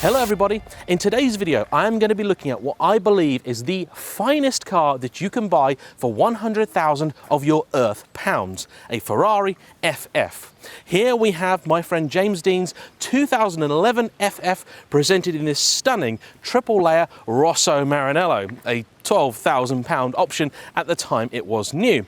Hello everybody, in today's video I'm going to be looking at what I believe is the finest car that you can buy for 100,000 of your Earth pounds, a Ferrari FF. Here we have my friend James Dean's 2011 FF presented in this stunning triple layer Rosso Maranello, a £12,000 option at the time it was new.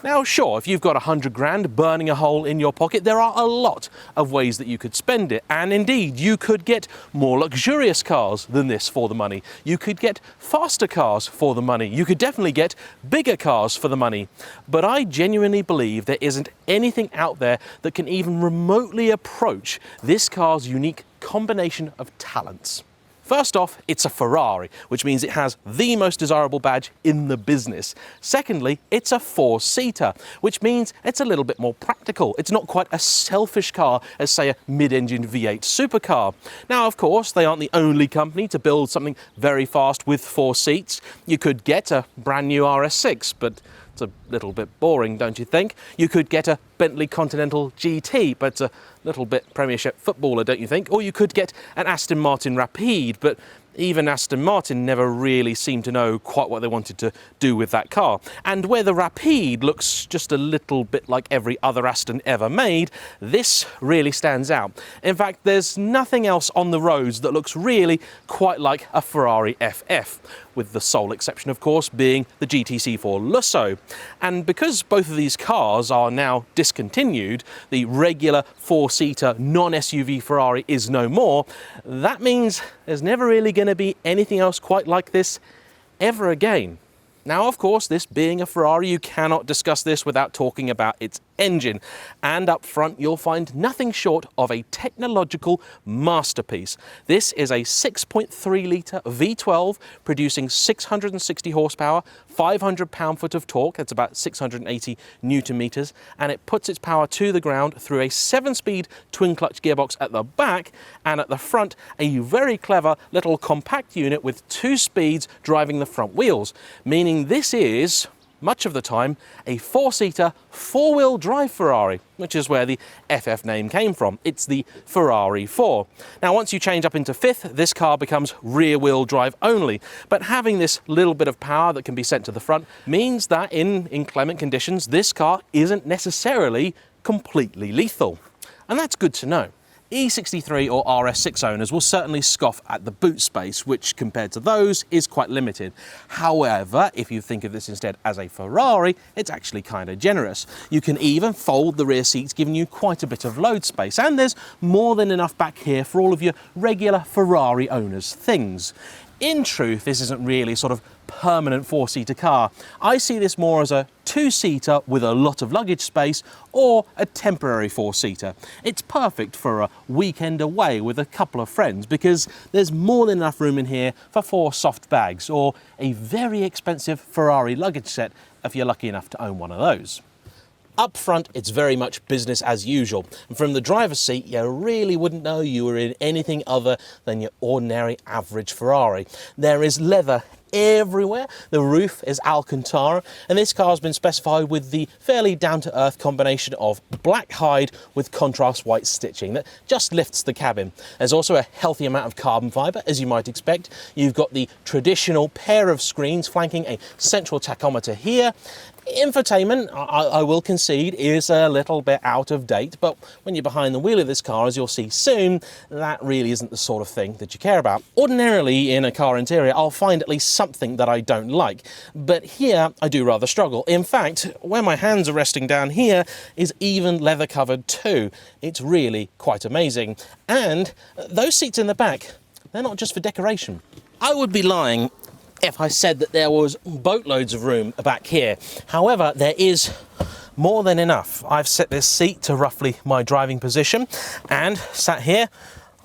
Now sure, if you've got 100 grand burning a hole in your pocket, there are a lot of ways that you could spend it, and indeed you could get more luxurious cars than this for the money. You could get faster cars for the money. You could definitely get bigger cars for the money. But I genuinely believe there isn't anything out there that can even remotely approach this car's unique combination of talents. First off, it's a Ferrari, which means it has the most desirable badge in the business. Secondly, it's a four-seater, which means it's a little bit more practical. It's not quite a selfish car as, say, a mid-engine V8 supercar. Now, of course, they aren't the only company to build something very fast with four seats. You could get a brand new RS6, but it's a little bit boring, don't you think? You could get a Bentley Continental GT, but it's a little bit Premiership footballer, don't you think? Or you could get an Aston Martin Rapide, but even Aston Martin never really seemed to know quite what they wanted to do with that car. And where the Rapide looks just a little bit like every other Aston ever made, this really stands out. In fact, there's nothing else on the roads that looks really quite like a Ferrari FF, with the sole exception, of course, being the GTC4 Lusso. And because both of these cars are now discontinued, the regular four-seater non-SUV Ferrari is no more, that means there's never really going to be anything else quite like this ever again. Now, of course, this being a Ferrari, you cannot discuss this without talking about its engine. And up front, you'll find nothing short of a technological masterpiece. This is a 6.3-litre V12 producing 660 horsepower, 500 pound-foot of torque, that's about 680 newton meters, and it puts its power to the ground through a 7-speed twin-clutch gearbox at the back, and at the front, a very clever little compact unit with 2 speeds driving the front wheels, meaning this is, much of the time, a four-seater, four-wheel drive Ferrari, which is where the FF name came from. It's the Ferrari 4. Now, once you change up into fifth, this car becomes rear-wheel drive only, but having this little bit of power that can be sent to the front means that in inclement conditions, this car isn't necessarily completely lethal. And that's good to know. E63 or RS6 owners will certainly scoff at the boot space, which compared to those is quite limited. However, if you think of this instead as a Ferrari, it's actually kind of generous. You can even fold the rear seats, giving you quite a bit of load space, and there's more than enough back here for all of your regular Ferrari owners' things. In truth, this isn't really sort of permanent four-seater car. I see this more as a two-seater with a lot of luggage space or a temporary four-seater. It's perfect for a weekend away with a couple of friends because there's more than enough room in here for 4 soft bags or a very expensive Ferrari luggage set if you're lucky enough to own one of those. Up front, it's very much business as usual. And from the driver's seat, you really wouldn't know you were in anything other than your ordinary average Ferrari. There is leather everywhere. The roof is Alcantara, and this car has been specified with the fairly down-to-earth combination of black hide with contrast white stitching that just lifts the cabin. There's also a healthy amount of carbon fibre, as you might expect. You've got the traditional pair of screens flanking a central tachometer here. Infotainment, I will concede, is a little bit out of date, but when you're behind the wheel of this car, as you'll see soon, that really isn't the sort of thing that you care about. Ordinarily, in a car interior, I'll find at least something that I don't like, but here I do rather struggle. In fact, where my hands are resting down here is even leather covered too. It's really quite amazing. And those seats in the back, they're not just for decoration. I would be lying if I said that there was boatloads of room back here. However, there is more than enough. I've set this seat to roughly my driving position, and sat here,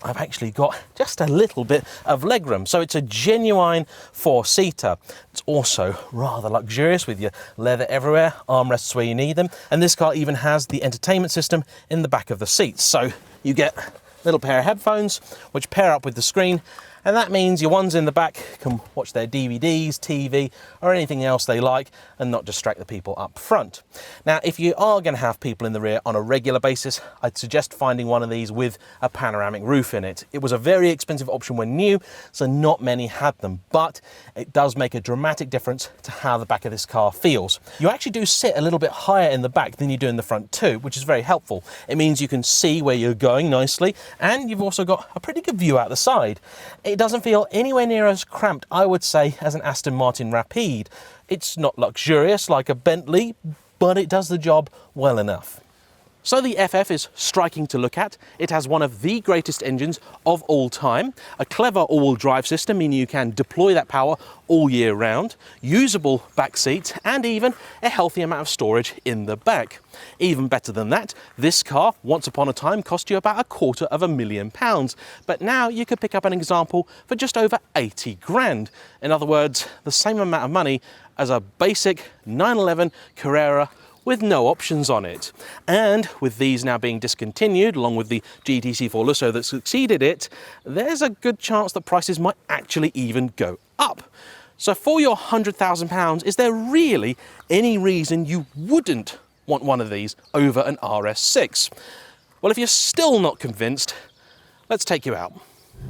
I've actually got just a little bit of legroom. So it's a genuine four-seater. It's also rather luxurious with your leather everywhere, armrests where you need them, and this car even has the entertainment system in the back of the seats. So you get a little pair of headphones which pair up with the screen, And that means your ones in the back can watch their DVDs, TV, or anything else they like and not distract the people up front. Now, if you are going to have people in the rear on a regular basis, I'd suggest finding one of these with a panoramic roof in it. It was a very expensive option when new, so not many had them, but it does make a dramatic difference to how the back of this car feels. You actually do sit a little bit higher in the back than you do in the front too, which is very helpful. It means you can see where you're going nicely, and you've also got a pretty good view out the side. It doesn't feel anywhere near as cramped, I would say, as an Aston Martin Rapide. It's not luxurious like a Bentley, but it does the job well enough. So the FF is striking to look at. It has one of the greatest engines of all time, a clever all-wheel drive system, meaning you can deploy that power all year round, usable back seats, and even a healthy amount of storage in the back. Even better than that, this car, once upon a time, cost you about £250,000, but now you could pick up an example for just over 80 grand. In other words, the same amount of money as a basic 911 Carrera with no options on it. And with these now being discontinued, along with the GTC4 Lusso that succeeded it, there's a good chance that prices might actually even go up. So for your £100,000, is there really any reason you wouldn't want one of these over an RS6? Well, if you're still not convinced, let's take you out.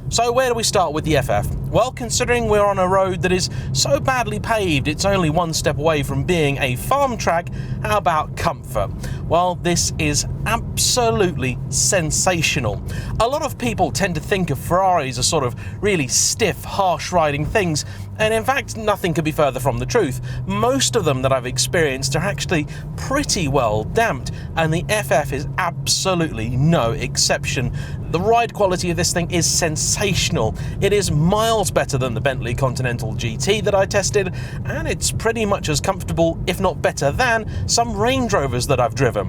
So where do we start with the FF? Well, considering we're on a road that is so badly paved it's only one step away from being a farm track, how about comfort? Well, this is absolutely sensational. A lot of people tend to think of Ferraris as sort of really stiff, harsh riding things, and in fact nothing could be further from the truth. Most of them that I've experienced are actually pretty well damped, and the FF is absolutely no exception. The ride quality of this thing is sensational. It is miles better than the Bentley Continental GT that I tested, and it's pretty much as comfortable, if not better than, some Range Rovers that I've driven.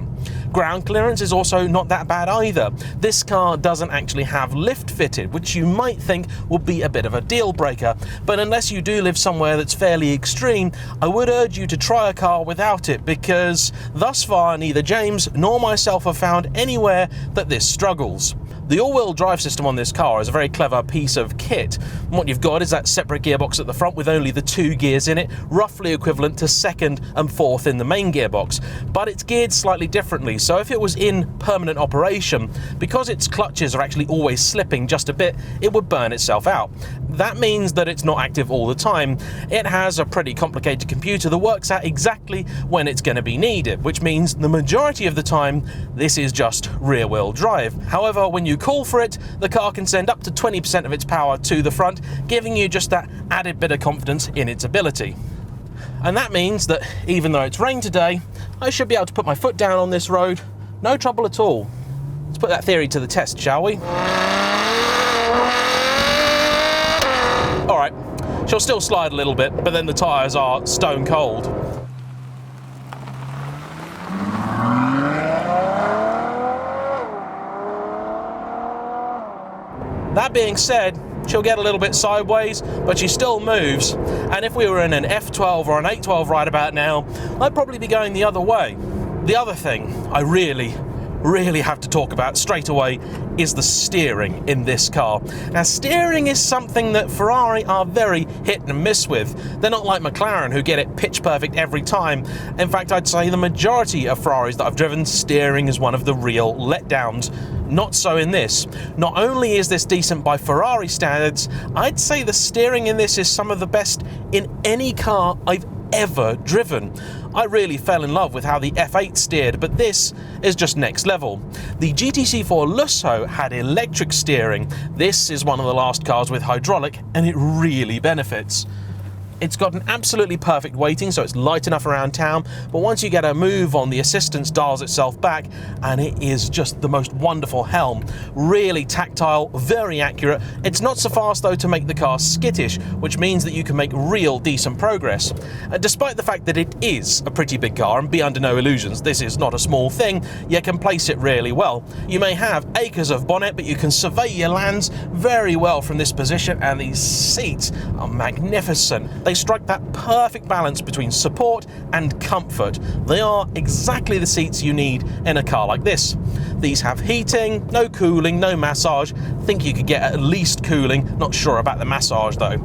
Ground clearance is also not that bad either. This car doesn't actually have lift fitted, which you might think would be a bit of a deal breaker, but unless you do live somewhere that's fairly extreme, I would urge you to try a car without it, because thus far neither James nor myself have found anywhere that this struggles. The all-wheel drive system on this car is a very clever piece of kit. And what you've got is that separate gearbox at the front with only the 2 gears in it, roughly equivalent to 2nd and 4th in the main gearbox. But it's geared slightly differently, so if it was in permanent operation, because its clutches are actually always slipping just a bit, it would burn itself out. That means that it's not active all the time. It has a pretty complicated computer that works out exactly when it's going to be needed, which means the majority of the time this is just rear-wheel drive. However, when you call for it, the car can send up to 20% of its power to the front, giving you just that added bit of confidence in its ability. And that means that even though it's rained today, I should be able to put my foot down on this road, no trouble at all. Let's put that theory to the test, shall we? Alright, she'll still slide a little bit, but then the tyres are stone cold. That being said, she'll get a little bit sideways, but she still moves. And if we were in an F12 or an 812 right about now, I'd probably be going the other way. The other thing I really have to talk about straight away is the steering in this car. Now, steering is something that Ferrari are very hit and miss with. They're not like McLaren, who get it pitch perfect every time. In fact, I'd say the majority of Ferraris that I've driven, steering is one of the real letdowns. Not so in this. Not only is this decent by Ferrari standards, I'd say the steering in this is some of the best in any car I've ever driven. I really fell in love with how the F8 steered, but this is just next level. The GTC4 Lusso had electric steering. This is one of the last cars with hydraulic, and it really benefits. It's got an absolutely perfect weighting, so it's light enough around town, but once you get a move on, the assistance dials itself back, and it is just the most wonderful helm. Really tactile, very accurate. It's not so fast though to make the car skittish, which means that you can make real decent progress. Despite the fact that it is a pretty big car, and be under no illusions, this is not a small thing, you can place it really well. You may have acres of bonnet, but you can survey your lands very well from this position, and these seats are magnificent. They strike that perfect balance between support and comfort. They are exactly the seats you need in a car like this. These have heating, no cooling, no massage. Think you could get at least cooling, not sure about the massage though.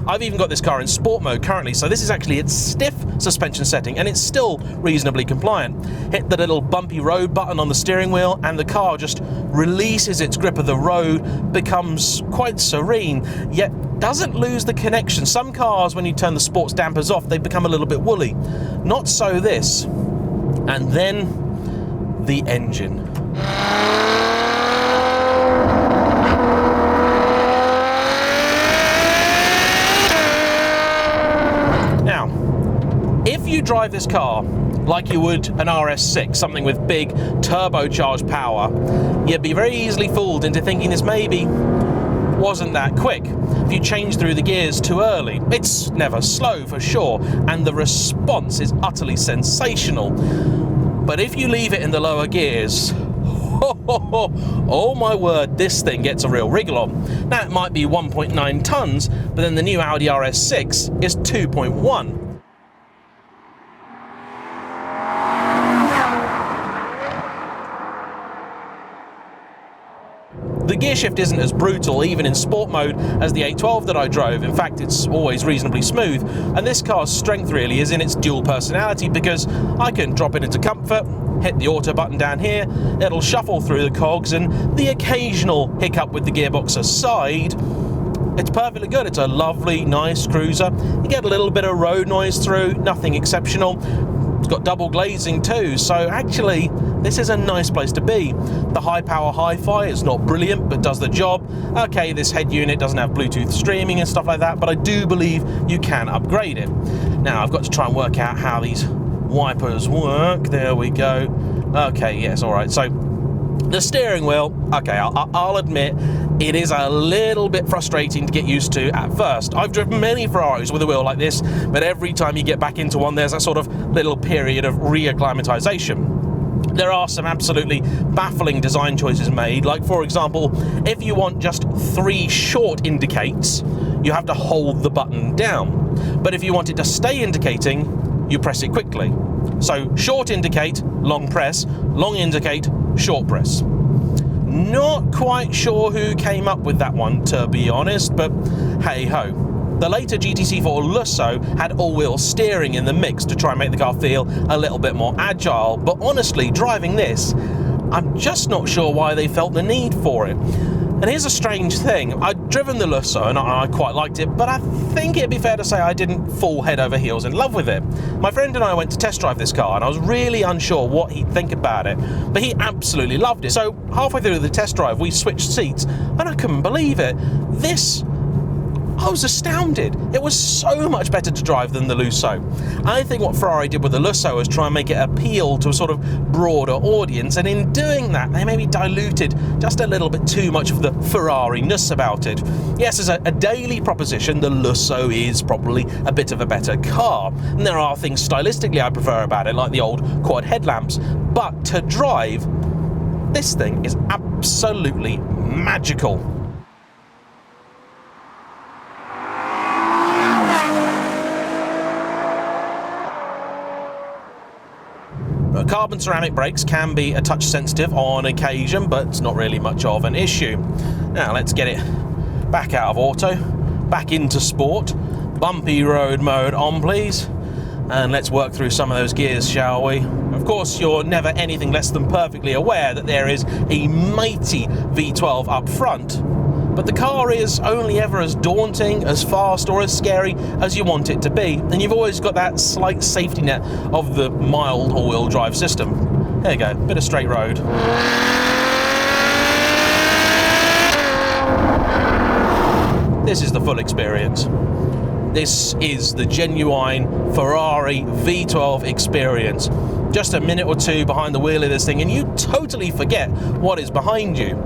I've even got this car in sport mode currently, so this is actually its stiff suspension setting, and it's still reasonably compliant. Hit the little bumpy road button on the steering wheel, and the car just releases its grip of the road, becomes quite serene, yet doesn't lose the connection. Some cars, when you turn the sports dampers off, they become a little bit woolly. Not so this. And then the engine. Now, if you drive this car like you would an RS6, something with big turbocharged power, you'd be very easily fooled into thinking this maybe wasn't that quick. If you change through the gears too early, it's never slow for sure, and the response is utterly sensational. But if you leave it in the lower gears, oh my word, this thing gets a real wriggle on. Now it might be 1.9 tons, but then the new Audi RS6 is 2.1. The gear shift isn't as brutal, even in sport mode, as the 812 that I drove. In fact, it's always reasonably smooth. And this car's strength really is in its dual personality, because I can drop it into comfort, hit the auto button down here, it'll shuffle through the cogs, and the occasional hiccup with the gearbox aside, it's perfectly good. It's a lovely, nice cruiser. You get a little bit of road noise through, nothing exceptional. It's got double glazing too, so actually this is a nice place to be. The high power hi-fi is not brilliant, but does the job. Okay, this head unit doesn't have Bluetooth streaming and stuff like that, but I do believe you can upgrade it. Now I've got to try and work out how these wipers work. There we go. Okay, yes, all right. So the steering wheel, okay, I'll admit it is a little bit frustrating to get used to at first. I've driven many Ferraris with a wheel like this, but every time you get back into one, there's a sort of little period of reacclimatization. There are some absolutely baffling design choices made, like for example, if you want just 3 short indicates, you have to hold the button down. But if you want it to stay indicating, you press it quickly. So short indicate, long press, long indicate, short press. Not quite sure who came up with that one, to be honest, but hey ho. The later GTC4 Lusso had all-wheel steering in the mix to try and make the car feel a little bit more agile, but honestly, driving this, I'm just not sure why they felt the need for it. And here's a strange thing. I'd driven the Lusso and I quite liked it, but I think it'd be fair to say I didn't fall head over heels in love with it. My friend and I went to test drive this car and I was really unsure what he'd think about it, but he absolutely loved it. So halfway through the test drive, we switched seats and I couldn't believe it. I was astounded. It was so much better to drive than the Lusso. I think what Ferrari did with the Lusso was try and make it appeal to a sort of broader audience, and in doing that, they maybe diluted just a little bit too much of the Ferrari-ness about it. Yes, as a daily proposition, the Lusso is probably a bit of a better car, and there are things stylistically I prefer about it, like the old quad headlamps, but to drive, this thing is absolutely magical. Carbon ceramic brakes can be a touch sensitive on occasion, but it's not really much of an issue. Now let's get it back out of auto, back into sport, bumpy road mode on please, and let's work through some of those gears, shall we? Of course, you're never anything less than perfectly aware that there is a mighty V12 up front, but the car is only ever as daunting, as fast or as scary as you want it to be, and you've always got that slight safety net of the mild all-wheel drive system. There you go, bit of straight road. This is the full experience. This is the genuine Ferrari V12 experience. Just a minute or two behind the wheel of this thing and you totally forget what is behind you.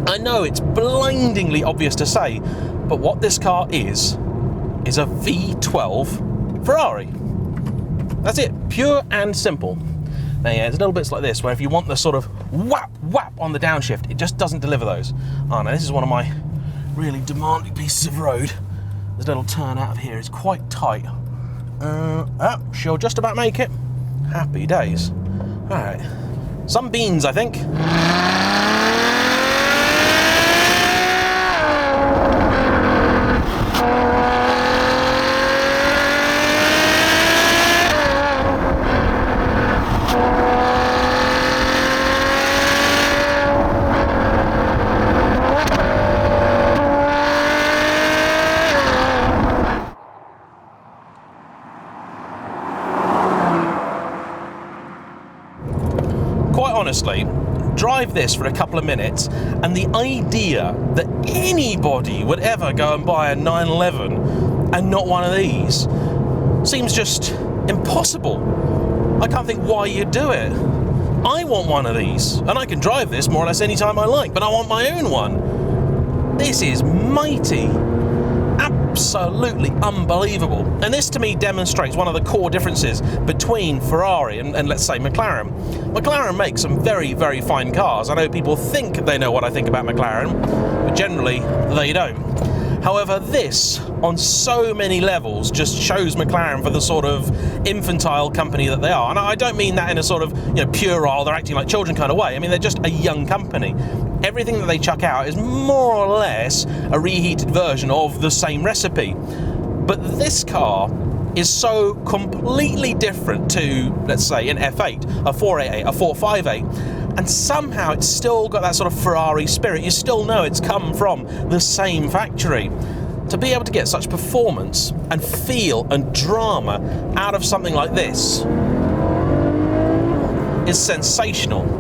I know it's blindingly obvious to say, but what this car is a V12 Ferrari. That's it, pure and simple. Now yeah, there's little bits like this where if you want the sort of whap whap on the downshift, it just doesn't deliver those. Oh no, this is one of my really demanding pieces of road. This little turn out of here is quite tight. She'll just about make it. Happy days. All right. Some beans, I think. Quite honestly, drive this for a couple of minutes, and the idea that anybody would ever go and buy a 911 and not one of these seems just impossible. I can't think why you'd do it. I want one of these, and I can drive this more or less any time I like, but I want my own one. This is mighty. Absolutely unbelievable. And this to me demonstrates one of the core differences between Ferrari and let's say McLaren. McLaren makes some very, very fine cars. I know people think they know what I think about McLaren, but generally they don't. However, this, on so many levels, just shows McLaren for the sort of infantile company that they are. And I don't mean that in a sort of, puerile, they're acting like children kind of way. I mean, they're just a young company. Everything that they chuck out is more or less a reheated version of the same recipe. But this car is so completely different to, let's say, an F8, a 488, a 458, and somehow it's still got that sort of Ferrari spirit. You still know it's come from the same factory. To be able to get such performance and feel and drama out of something like this is sensational.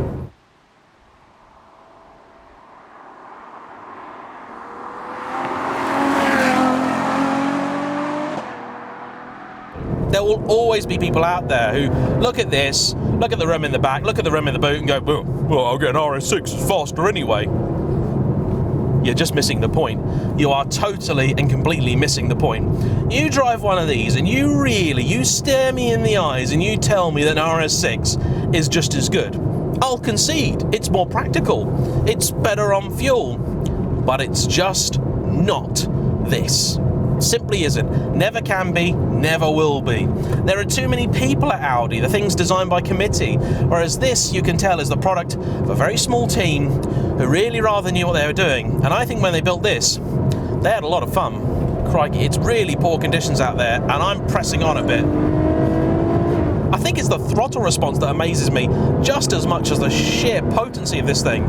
There will always be people out there who look at this, look at the rim in the back, look at the rim in the boot and go, well, I'll get an RS6, it's faster anyway. You're just missing the point. You are totally and completely missing the point. You drive one of these and you stare me in the eyes and you tell me that an RS6 is just as good. I'll concede, it's more practical, it's better on fuel, but it's just not this. Simply isn't. Never can be, never will be. There are too many people at Audi, the thing's designed by committee, whereas this, you can tell, is the product of a very small team who really rather knew what they were doing. And I think when they built this, they had a lot of fun. Crikey, it's really poor conditions out there, and I'm pressing on a bit. I think it's the throttle response that amazes me just as much as the sheer potency of this thing.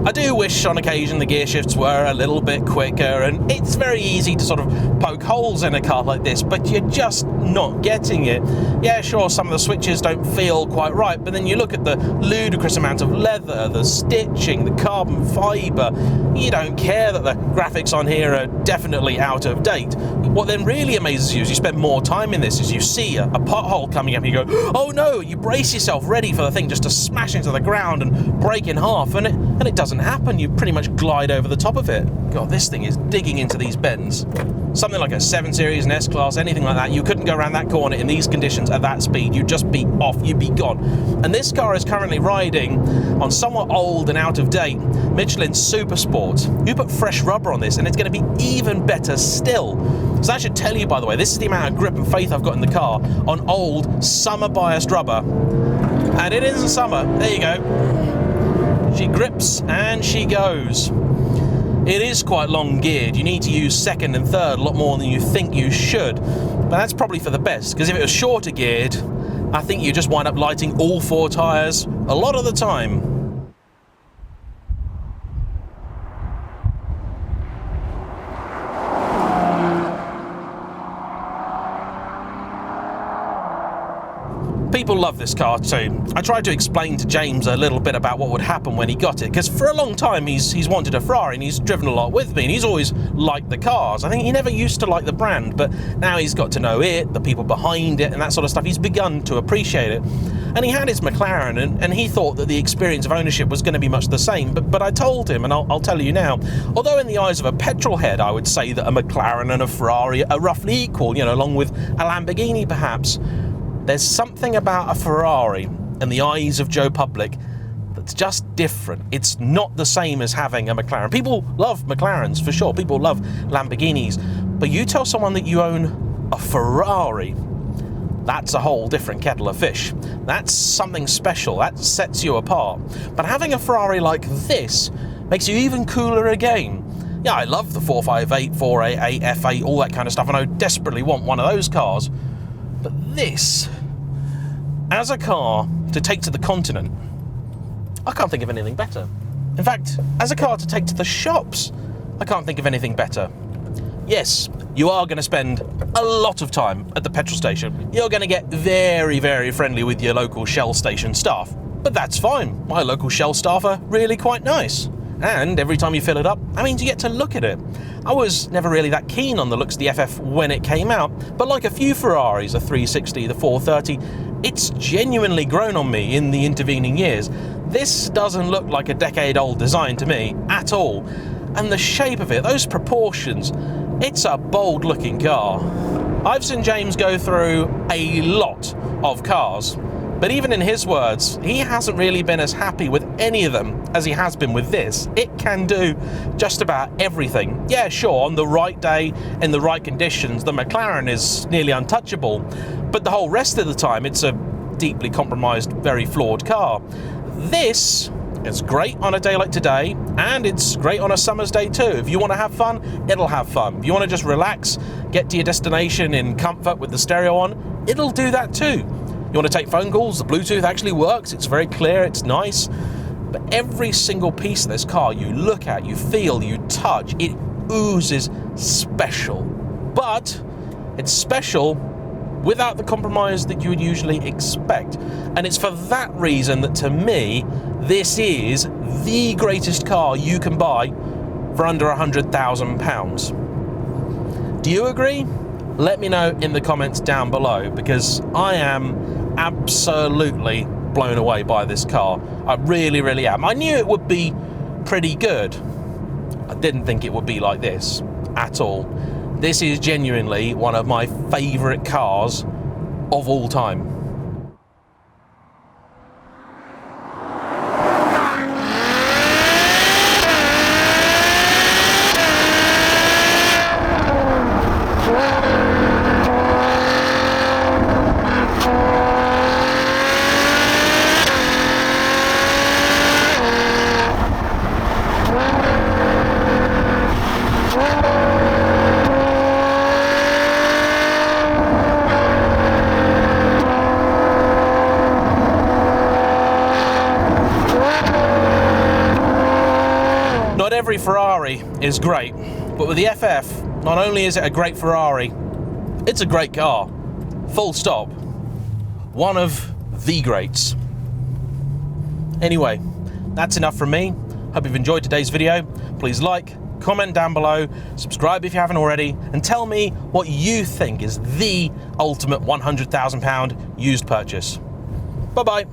I do wish on occasion the gear shifts were a little bit quicker, and it's very easy to sort of poke holes in a car like this, but you're just not getting it. Yeah, sure, some of the switches don't feel quite right, but then you look at the ludicrous amount of leather, the stitching, the carbon fibre. You don't care that the graphics on here are definitely out of date. What then really amazes you as you spend more time in this is you see a pothole coming up and you go, oh no, you brace yourself ready for the thing just to smash into the ground and break in half, and it doesn't happen. You pretty much glide over the top of it. God, this thing is digging into these bends. Something like a 7 Series, an S-Class, anything like that, you couldn't go around that corner in these conditions at that speed. You'd just be off, you'd be gone. And this car is currently riding on somewhat old and out of date Michelin Super Sport. You put fresh rubber on this and it's going to be even better still. So that should tell you, by the way, this is the amount of grip and faith I've got in the car on old summer biased rubber. And it isn't summer. There you go. She grips and she goes. It is quite long geared. You need to use second and third a lot more than you think you should. But that's probably for the best, because if it was shorter geared, I think you just wind up lighting all 4 tyres a lot of the time. People love this car too. I tried to explain to James a little bit about what would happen when he got it, because for a long time he's wanted a Ferrari and he's driven a lot with me and he's always liked the cars. I think he never used to like the brand, but now he's got to know it, the people behind it and that sort of stuff. He's begun to appreciate it. And he had his McLaren and he thought that the experience of ownership was going to be much the same, but I told him, and I'll tell you now, although in the eyes of a petrol head I would say that a McLaren and a Ferrari are roughly equal, along with a Lamborghini perhaps, there's something about a Ferrari in the eyes of Joe Public that's just different. It's not the same as having a McLaren. People love McLarens, for sure. People love Lamborghinis. But you tell someone that you own a Ferrari, that's a whole different kettle of fish. That's something special, that sets you apart. But having a Ferrari like this makes you even cooler again. Yeah, I love the 458, 488, F8, all that kind of stuff, and I desperately want one of those cars. But this, as a car to take to the continent, I can't think of anything better. In fact, as a car to take to the shops, I can't think of anything better. Yes, you are going to spend a lot of time at the petrol station. You're going to get very, very friendly with your local Shell station staff. But that's fine. My local Shell staff are really quite nice. And every time you fill it up, that means you get to look at it. I was never really that keen on the looks of the FF when it came out, but like a few Ferraris, the 360, the 430, it's genuinely grown on me in the intervening years. This doesn't look like a decade-old design to me at all. And the shape of it, those proportions, it's a bold-looking car. I've seen James go through a lot of cars, but even in his words, he hasn't really been as happy with any of them as he has been with this. It can do just about everything. Yeah, sure, on the right day, in the right conditions, the McLaren is nearly untouchable, but the whole rest of the time, it's a deeply compromised, very flawed car. This is great on a day like today, and it's great on a summer's day too. If you want to have fun, it'll have fun. If you want to just relax, get to your destination in comfort with the stereo on, it'll do that too. You want to take phone calls, the Bluetooth actually works, it's very clear, it's nice. But every single piece of this car you look at, you feel, you touch, it oozes special. But it's special without the compromise that you would usually expect. And it's for that reason that, to me, this is the greatest car you can buy for under £100,000. Do you agree? Let me know in the comments down below, because I am absolutely blown away by this car. I really, really am. I knew it would be pretty good. I didn't think it would be like this at all. This is genuinely one of my favourite cars of all time. Not every Ferrari is great, but with the FF, not only is it a great Ferrari, it's a great car. Full stop. One of the greats. Anyway, that's enough from me. Hope you've enjoyed today's video. Please like, comment down below, subscribe if you haven't already, and tell me what you think is the ultimate £100,000 used purchase. Bye-bye.